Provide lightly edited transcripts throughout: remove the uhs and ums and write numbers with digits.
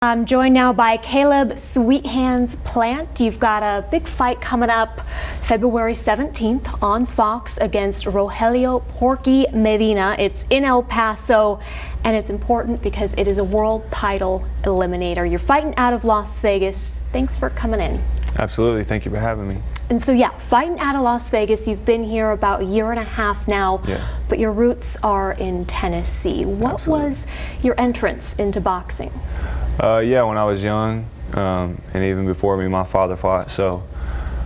I'm joined now by Caleb Sweet Hands Plant. You've got a big fight coming up February 17th on Fox against Rogelio Medina. It's in El Paso, and it's important because it is a world title eliminator. You're fighting out of Las Vegas. Thanks for coming in. Absolutely. Thank you for having me. And so, yeah, fighting out of Las Vegas. You've been here about a year and a half now, but your roots are in Tennessee. What was your entrance into boxing? Yeah, when I was young, and even before me, my father fought, so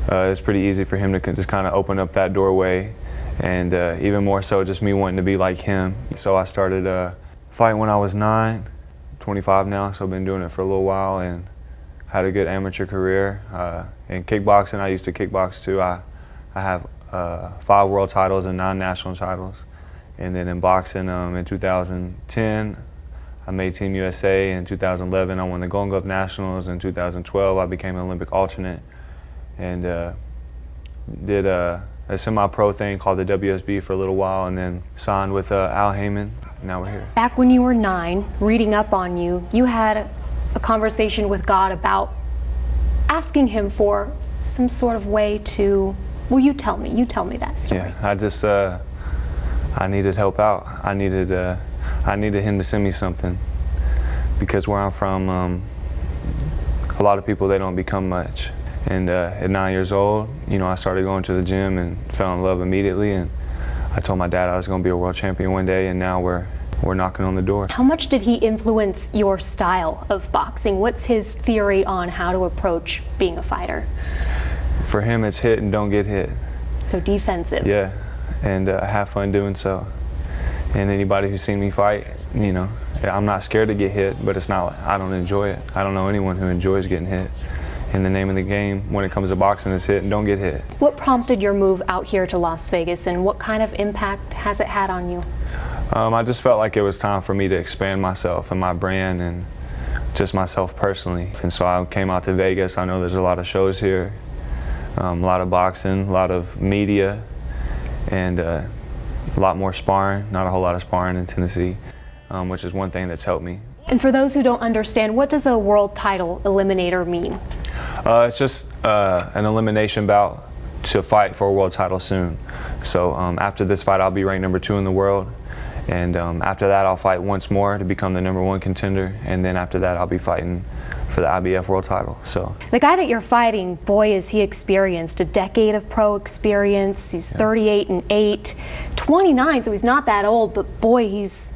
it's pretty easy for him to just kind of open up that doorway, and even more so just me wanting to be like him. So I started fighting when I was 9, 25 now, so I've been doing it for a little while and had a good amateur career. In kickboxing, I used to kickbox too. I have 5 world titles and 9 national titles. And then in boxing, in 2010, I made Team USA. In 2011, I won the Golden Glove Nationals. In 2012, I became an Olympic alternate and did a semi-pro thing called the WSB for a little while, and then signed with Al Heyman. Now we're here. Back when you were 9, reading up on you, you had a conversation with God about asking him for some sort of way to, well, you tell me that story. Yeah, I just, I needed help out. I needed him to send me something, because where I'm from, a lot of people, they don't become much. And at 9 years old, you know, I started going to the gym and fell in love immediately. And I told my dad I was going to be a world champion one day, and now we're knocking on the door. How much did he influence your style of boxing? What's his theory on how to approach being a fighter? For him, it's hit and don't get hit. So defensive. Yeah, and have fun doing so. And anybody who's seen me fight, you know, I'm not scared to get hit, but it's not, I don't enjoy it. I don't know anyone who enjoys getting hit. And the name of the game when it comes to boxing is hit and don't get hit. What prompted your move out here to Las Vegas, and what kind of impact has it had on you? I just felt like it was time for me to expand myself and my brand and just myself personally. And so I came out to Vegas. I know there's a lot of shows here, a lot of boxing, a lot of media, and a lot more sparring, not a whole lot of sparring in Tennessee, which is one thing that's helped me. And for those who don't understand, what does a world title eliminator mean? It's just an elimination bout to fight for a world title soon. So after this fight, I'll be ranked number 2 in the world. And after that, I'll fight once more to become the number 1 contender. And then after that, I'll be fighting for the IBF world title. So the guy that you're fighting, boy, is he experienced. A decade of pro experience. He's 38 and 8, 29, so he's not that old, but boy, he's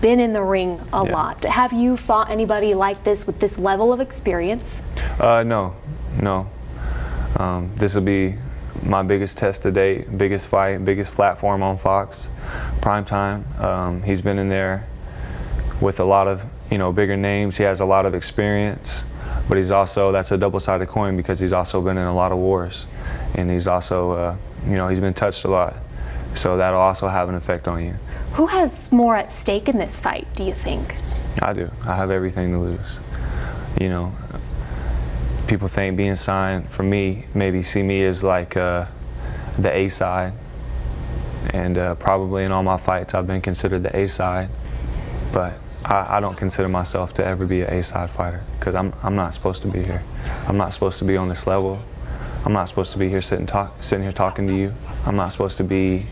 been in the ring a lot. Have you fought anybody like this with this level of experience? No. This will be my biggest test to date, biggest fight, biggest platform on Fox, prime time. He's been in there with a lot of, you know, bigger names. He has a lot of experience, but he's also, that's a double-sided coin, because he's also been in a lot of wars, and he's also, you know, he's been touched a lot. So that'll also have an effect on you. Who has more at stake in this fight, do you think? I do. I have everything to lose. You know, people think being signed, for me, maybe see me as like the A side, and probably in all my fights I've been considered the A side, but I don't consider myself to ever be an A side fighter, because I'm not supposed to be here. I'm not supposed to be on this level. I'm not supposed to be here sitting here talking to you. I'm not supposed to be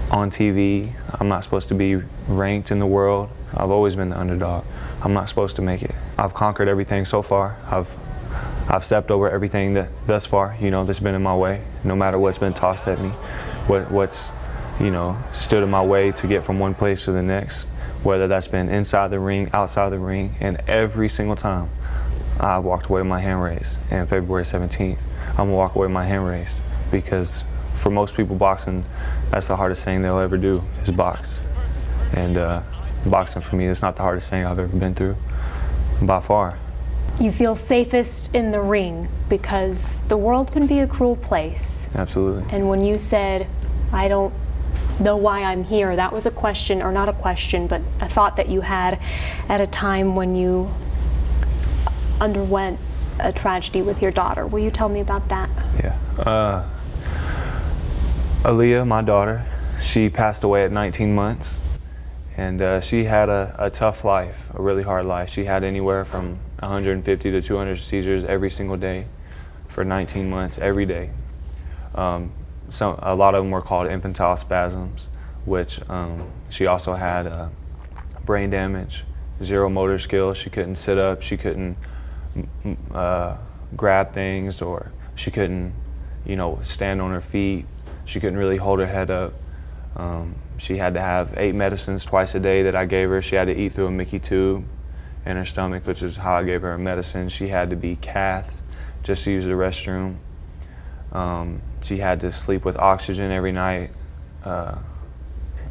on TV. I'm not supposed to be ranked in the world. I've always been the underdog. I'm not supposed to make it. I've conquered everything so far. I've stepped over everything that thus far, you know, that's been in my way. No matter what's been tossed at me, what's, you know, stood in my way to get from one place to the next, whether that's been inside the ring, outside the ring, and every single time I've walked away with my hand raised. And February 17th, I'm gonna walk away with my hand raised, because for most people, boxing, that's the hardest thing they'll ever do, is box. And boxing for me is not the hardest thing I've ever been through, by far. You feel safest in the ring because the world can be a cruel place. Absolutely. And when you said, I don't know why I'm here, that was a question, or not a question, but a thought that you had at a time when you underwent a tragedy with your daughter. Will you tell me about that? Yeah. Aliyah, my daughter, she passed away at 19 months. And she had a tough life, a really hard life. She had anywhere from 150 to 200 seizures every single day for 19 months, every day. A lot of them were called infantile spasms, which she also had brain damage, zero motor skills. She couldn't sit up, she couldn't grab things, or she couldn't, stand on her feet. She couldn't really hold her head up. She had to have 8 medicines twice a day that I gave her. She had to eat through a Mickey tube in her stomach, which is how I gave her her medicine. She had to be cathed just to use the restroom. She had to sleep with oxygen every night. I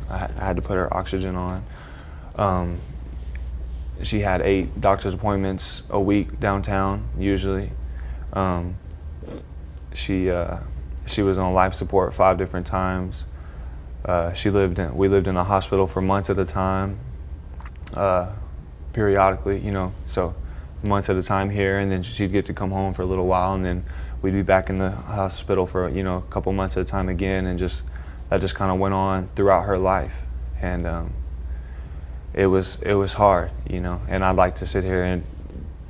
had to put her oxygen on. She had 8 doctor's appointments a week downtown, usually. She was on life support 5 different times. We lived in the hospital for months at a time, periodically, so months at a time here, and then she'd get to come home for a little while, and then we'd be back in the hospital for a couple months at a time again, and that just kind of went on throughout her life, and it was hard, and I'd like to sit here and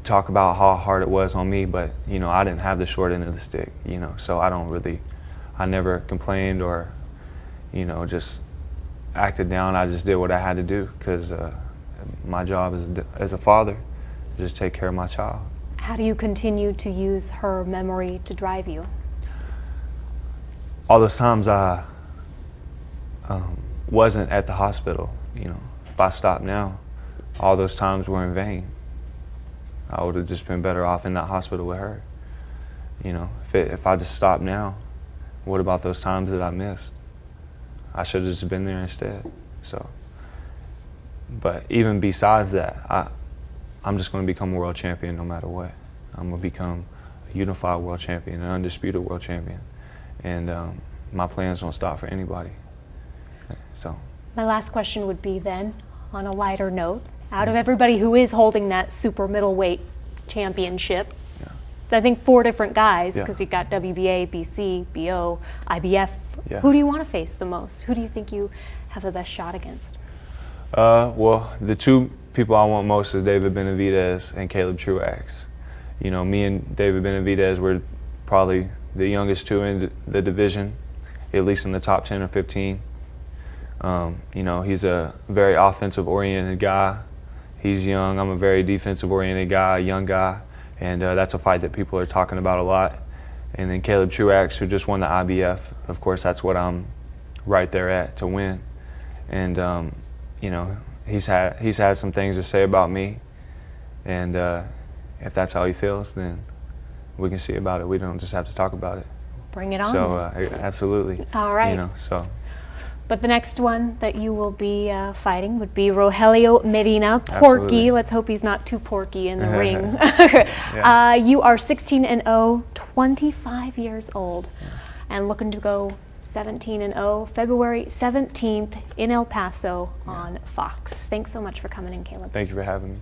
talk about how hard it was on me, but I didn't have the short end of the stick, so I never complained or just acted down. I just did what I had to do, because my job as a father is just take care of my child. How do you continue to use her memory to drive you? All those times I wasn't at the hospital, if I stopped now, all those times were in vain. I would have just been better off in that hospital with her. If I just stopped now, what about those times that I missed? I should have just been there instead. So, but even besides that, I'm just going to become a world champion no matter what. I'm going to become a unified world champion, an undisputed world champion, and my plans don't stop for anybody. So, my last question would be then, on a lighter note, out of everybody who is holding that super middleweight championship, I think 4 different guys, because you've got WBA, BC, BO, IBF. Yeah. Who do you want to face the most? Who do you think you have the best shot against? Well, the 2 people I want most is David Benavidez and Caleb Truax. Me and David Benavidez were probably the youngest 2 in the division, at least in the top 10 or 15. He's a very offensive-oriented guy. He's young. I'm a very defensive-oriented guy, a young guy. And that's a fight that people are talking about a lot. And then Caleb Truax, who just won the IBF, of course, that's what I'm right there at to win. And he's had some things to say about me. And if that's how he feels, then we can see about it. We don't just have to talk about it. Bring it on. So absolutely. All right. But the next one that you will be fighting would be Rogelio Medina, Porky. Absolutely. Let's hope he's not too porky in the ring. Yeah. You are 16-0, 25 years old, and looking to go 17-0, February 17th in El Paso on Fox. Thanks so much for coming in, Caleb. Thank you for having me.